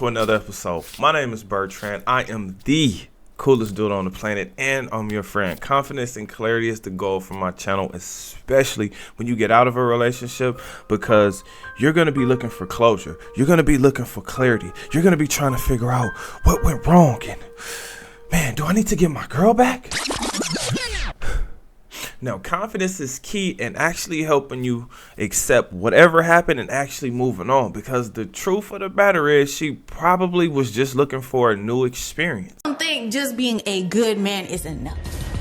to another episode. My name is Bertrand. I am the coolest dude on the planet, and I'm your friend. Confidence and clarity is the goal for my channel, especially when you get out of a relationship, because you're going to be looking for closure. You're going to be looking for clarity. You're going to be trying to figure out what went wrong and, man, do I need to get my girl back? Now, confidence is key in actually helping you accept whatever happened and actually moving on, because the truth of the matter is she probably was just looking for a new experience. I don't think just being a good man is enough.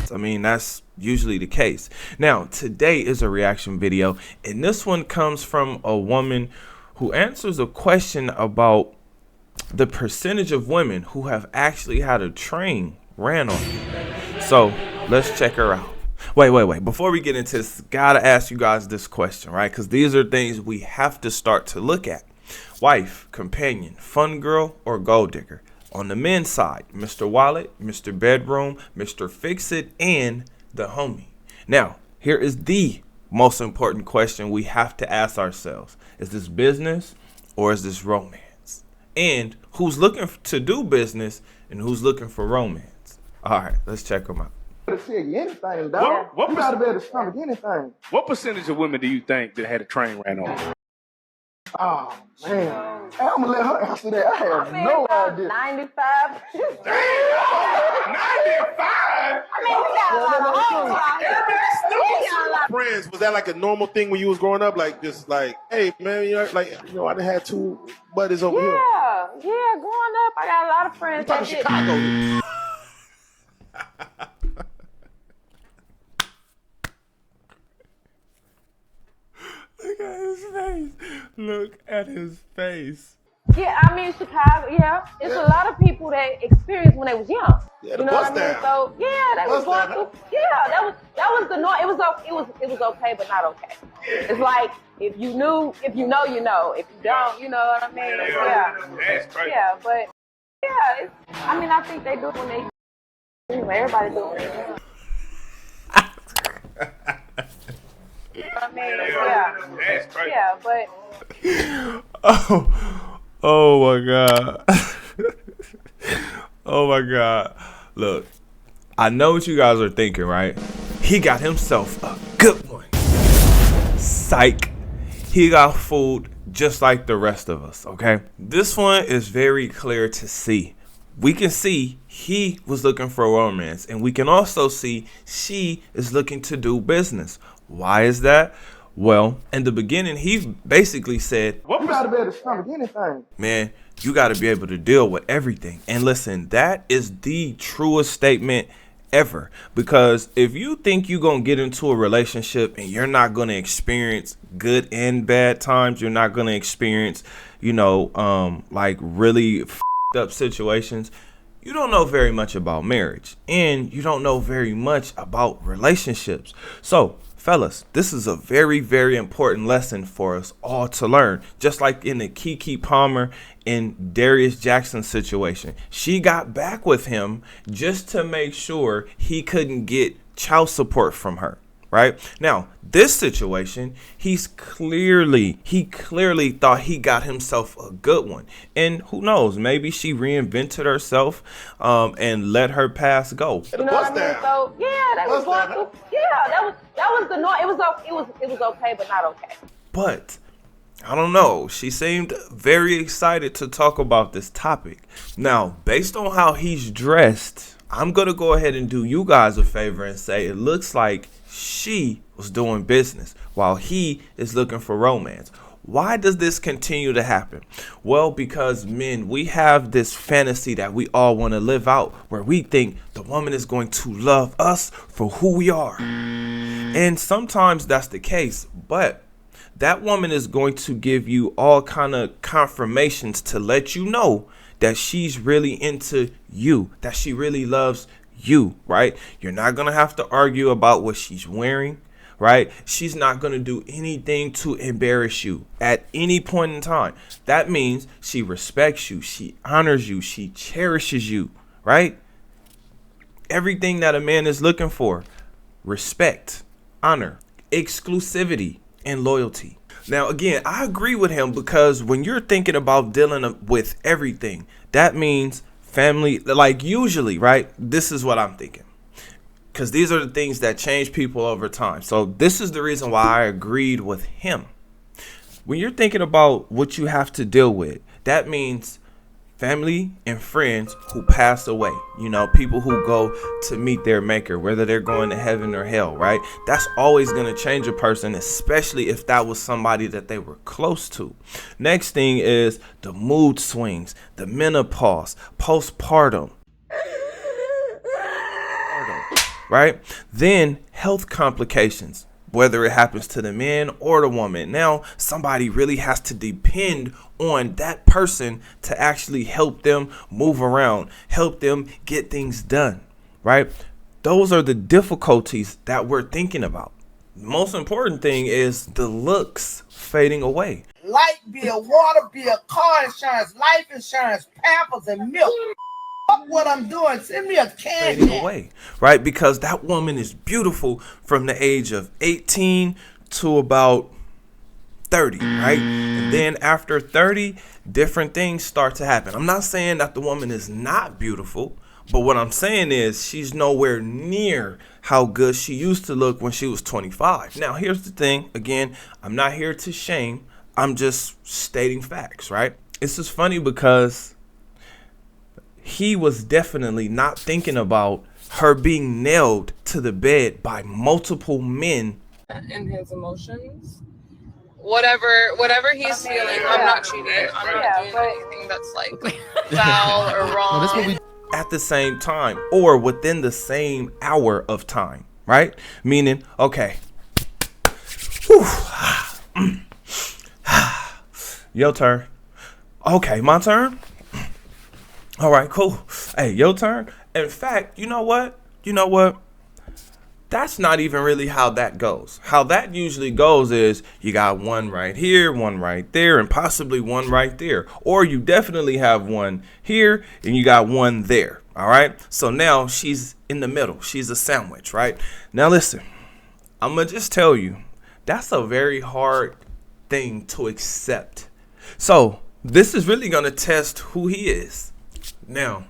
I mean, that's usually the case. Now, today is a reaction video, and this one comes from a woman who answers a question about the percentage of women who have actually had a train ran on them. So let's check her out. Wait. Before we get into this, gotta ask you guys this question, right? Because these are things we have to start to look at. Wife, companion, fun girl, or gold digger? On the men's side, Mr. Wallet, Mr. Bedroom, Mr. Fix-It, and the homie. Now, here is the most important question we have to ask ourselves. Is this business or is this romance? And who's looking to do business and who's looking for romance? All right, let's check them out. To tell you anything, dog. You gotta be able to stomach anything. What percentage of women do you think that had a train ran over? Oh man, hey, I'm gonna let her answer that. I have no idea. 95. Damn, 95. I mean, we got a lot of hoes. Friends, was that like a normal thing when you was growing up? Like, just like, hey man, I done had two buddies over here. Yeah, growing up, I got a lot of friends Talking that did. Chicago. Look at his face. Look at his face. Yeah, I mean, Chicago, yeah. It's a lot of people that experienced when they was young. Yeah, the you know bus what I mean? down. So, yeah, they was Bus going down, through. Yeah, that was the norm. It was okay, but not okay. It's like, if you know, you know. If you don't, you know what I mean? Yeah. That's crazy. Yeah, but, yeah, I mean, I think they do it when they, anyway, everybody do it when they young. You know what I mean? Yeah. That's crazy. Yeah, but Oh my God. Oh my God. Look, I know what you guys are thinking, right? He got himself a good one. Psych. He got fooled just like the rest of us, okay? This one is very clear to see. We can see he was looking for romance, and we can also see she is looking to do business. Why is that? Well, in the beginning, he basically said, You gotta be able to stomach anything. man, you got to be able to deal with everything. And listen, that is the truest statement ever. Because if you think you're going to get into a relationship and you're not going to experience good and bad times, you're not going to experience, like really f***ed up situations, you don't know very much about marriage, and you don't know very much about relationships. So, fellas, this is a very, very important lesson for us all to learn. Just like in the Keke Palmer and Darius Jackson situation. She got back with him just to make sure he couldn't get child support from her. Right now, this situation, he clearly thought he got himself a good one. And who knows, maybe she reinvented herself and let her past go. you know what I mean? So, yeah, they was going through. Yeah, that was the norm. It was okay, but not okay. But I don't know. She seemed very excited to talk about this topic. Now, based on how he's dressed, I'm going to go ahead and do you guys a favor and say it looks like she was doing business while he is looking for romance. Why does this continue to happen? Well, because men, we have this fantasy that we all want to live out, where we think the woman is going to love us for who we are. And sometimes that's the case, but that woman is going to give you all kind of confirmations to let you know that she's really into you, that she really loves you, right? You're not going to have to argue about what she's wearing, right? She's not going to do anything to embarrass you at any point in time. That means she respects you, she honors you, she cherishes you, right? Everything that a man is looking for: respect, honor, exclusivity, and loyalty. Now, again, I agree with him because when you're thinking about dealing with everything, that means family, like usually, right? This is what I'm thinking. Because these are the things that change people over time. So this is the reason why I agreed with him. When you're thinking about what you have to deal with, that means family and friends who pass away. You know, people who go to meet their maker, whether they're going to heaven or hell, right? That's always going to change a person, especially if that was somebody that they were close to. Next thing is the mood swings, the menopause, postpartum, right? Then health complications, whether it happens to the man or the woman. Now, somebody really has to depend on that person to actually help them move around, help them get things done, right? Those are the difficulties that we're thinking about. The most important thing is the looks fading away. Light bill, water bill, car insurance, life insurance, Pampers, and milk. Fuck what I'm doing. Send me a can. Fading away, right? Because that woman is beautiful from the age of 18 to about 30, right? And then after 30, different things start to happen. I'm not saying that the woman is not beautiful, but what I'm saying is she's nowhere near how good she used to look when she was 25. Now, here's the thing. Again, I'm not here to shame. I'm just stating facts, right? It's just funny because he was definitely not thinking about her being nailed to the bed by multiple men. In his emotions, whatever he's feeling, I'm not cheating. I'm not doing anything that's like foul or wrong. At the same time or within the same hour of time, right? Meaning, okay, your turn. Okay, my turn. All right, cool. Hey, your turn. In fact, you know what? That's not even really how that goes. How that usually goes is you got one right here, one right there, and possibly one right there. Or you definitely have one here and you got one there. All right. So now she's in the middle. She's a sandwich, right? Now listen, I'm going to just tell you, that's a very hard thing to accept. So this is really going to test who he is. Now,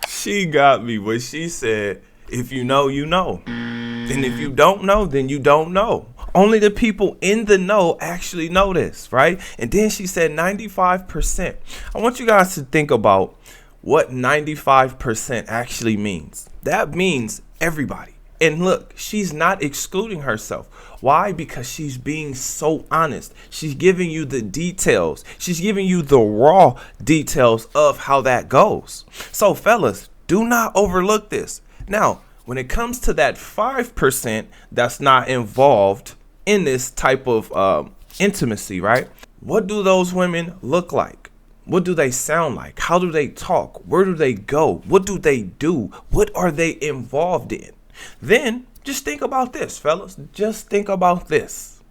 she got me when she said, if you know, you know. And if you don't know, then you don't know. Only the people in the know actually know this, right? And then she said 95%. I want you guys to think about what 95% actually means. That means everybody. And look, she's not excluding herself. Why? Because she's being so honest. She's giving you the details. She's giving you the raw details of how that goes. So fellas, do not overlook this. Now, when it comes to that 5% that's not involved in this type of intimacy, right? What do those women look like? What do they sound like? How do they talk? Where do they go? What do they do? What are they involved in? Then just think about this, fellas. Just think about this.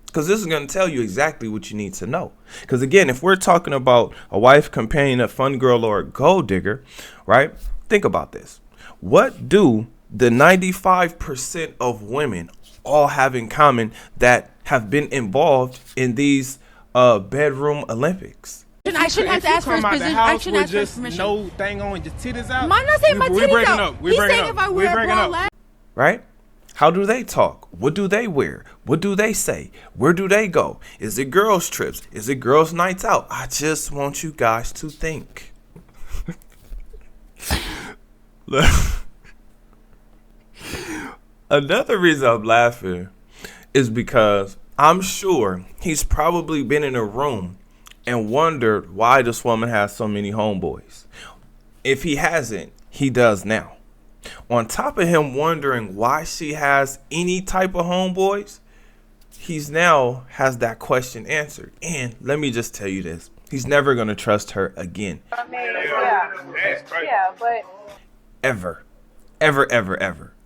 Because this is going to tell you exactly what you need to know. Because again, if we're talking about a wife, companion, a fun girl, or a gold digger, right? Think about this. What do the 95% of women all have in common that have been involved in these bedroom Olympics? I shouldn't have to ask for his position. I shouldn't ask for his permission. No thing on, just titties out. I'm not saying my titties out. We're breaking saying up. if I We're wear a breaking bra up. last. Right? How do they talk? What do they wear? What do they say? Where do they go? Is it girls' trips? Is it girls' nights out? I just want you guys to think. Another reason I'm laughing is because I'm sure he's probably been in a room and wondered why this woman has so many homeboys. If he hasn't, he does now. On top of him wondering why she has any type of homeboys, he's now has that question answered. And let me just tell you this. He's never going to trust her again. I mean, yeah, but Ever.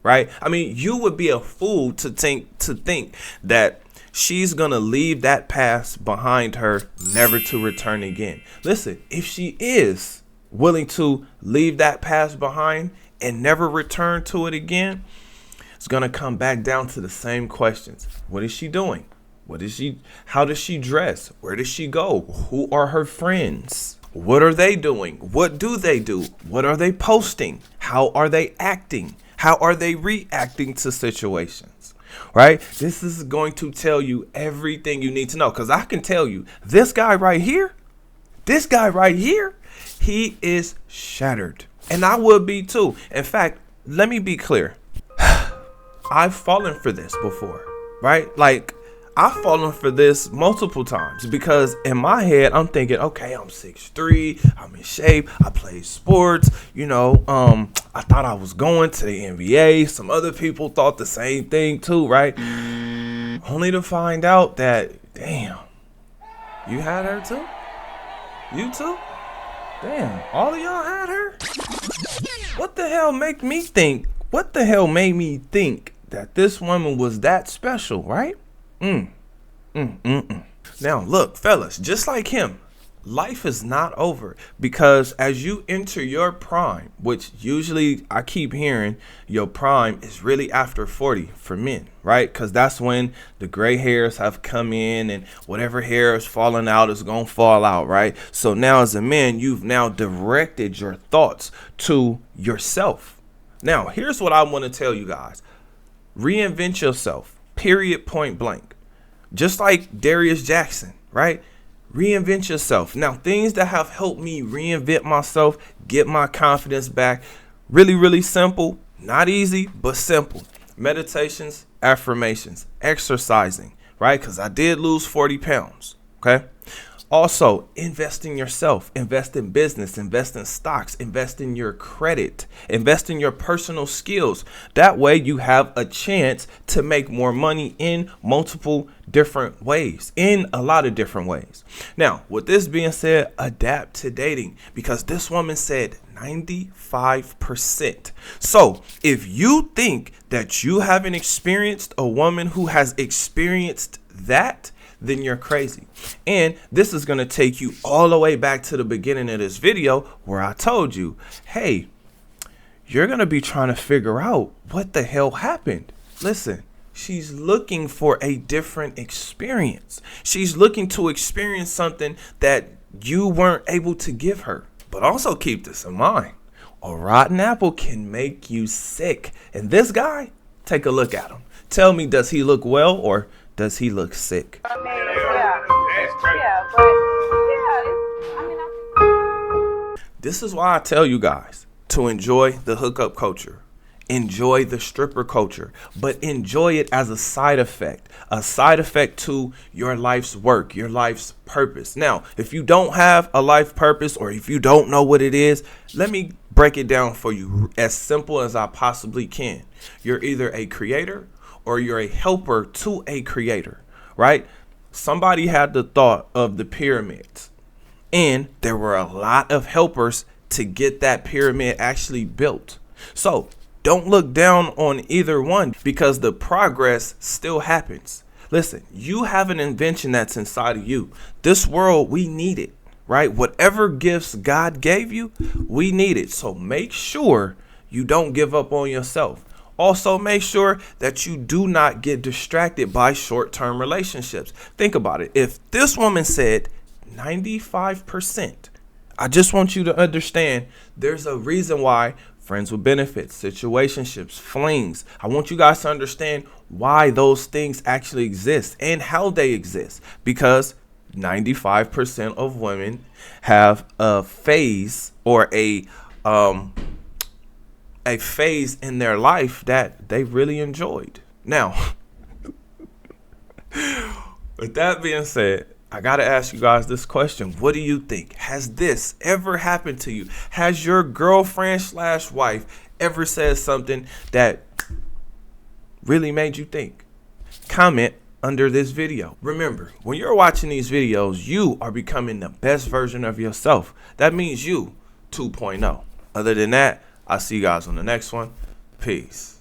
Right? I mean, you would be a fool to think that she's going to leave that past behind her, never to return again. Listen, if she is willing to leave that past behind and never return to it again, It's going to come back down to the same questions. What is she doing? How does she dress? Where does she go? Who are her friends? What are they doing? What do they do? What are they posting? How are they acting? How are they reacting to situations? Right? This is going to tell you everything you need to know. Because I can tell you, this guy right here, he is shattered. And I would be too. In fact, let me be clear. I've fallen for this before, right? Like, I've fallen for this multiple times because in my head, I'm thinking, okay, I'm 6'3", I'm in shape, I play sports, I thought I was going to the NBA. Some other people thought the same thing too, right? Only to find out that, damn, you had her too? You too? Damn, all of y'all had her? What the hell made me think that this woman was that special, right? Now, look, fellas, just like him, life is not over because as you enter your prime, which usually I keep hearing your prime is really after 40 for men, right? Because that's when the gray hairs have come in and whatever hair is falling out is going to fall out, right? So now as a man, you've now directed your thoughts to yourself. Now, here's what I want to tell you guys. Reinvent yourself, period, point blank. Just like Darius Jackson, right? Reinvent yourself. Now, things that have helped me reinvent myself, get my confidence back, really, really simple. Not easy, but simple. Meditations, affirmations, exercising, right? Because I did lose 40 pounds, okay? Also, invest in yourself, invest in business, invest in stocks, invest in your credit, invest in your personal skills. That way you have a chance to make more money in multiple different ways, in a lot of different ways. Now, with this being said, adapt to dating because this woman said 95%. So if you think that you haven't experienced a woman who has experienced that, then you're crazy. And this is going to take you all the way back to the beginning of this video where I told you, hey, you're going to be trying to figure out what the hell happened. Listen, she's looking for a different experience. She's looking to experience something that you weren't able to give her. But also keep this in mind. A rotten apple can make you sick. And this guy, take a look at him. Tell me, does he look well or does he look sick? This is why I tell you guys to enjoy the hookup culture, enjoy the stripper culture, but enjoy it as a side effect to your life's work, your life's purpose. Now, if you don't have a life purpose or if you don't know what it is, let me break it down for you as simple as I possibly can. You're either a creator or you're a helper to a creator, right? Somebody had the thought of the pyramids, and there were a lot of helpers to get that pyramid actually built. So don't look down on either one because the progress still happens. Listen, you have an invention that's inside of you. This world, we need it, right? Whatever gifts God gave you, we need it. So make sure you don't give up on yourself. Also, make sure that you do not get distracted by short-term relationships. Think about it. If this woman said 95%, I just want you to understand there's a reason why friends with benefits, situationships, flings. I want you guys to understand why those things actually exist and how they exist. Because 95% of women have a phase or a phase in their life that they really enjoyed. Now, with that being said, I got to ask you guys this question. What do you think? Has this ever happened to you? Has your girlfriend/wife ever said something that really made you think? Comment under this video. Remember, when you're watching these videos, you are becoming the best version of yourself. That means you 2.0. Other than that, I'll see you guys on the next one. Peace.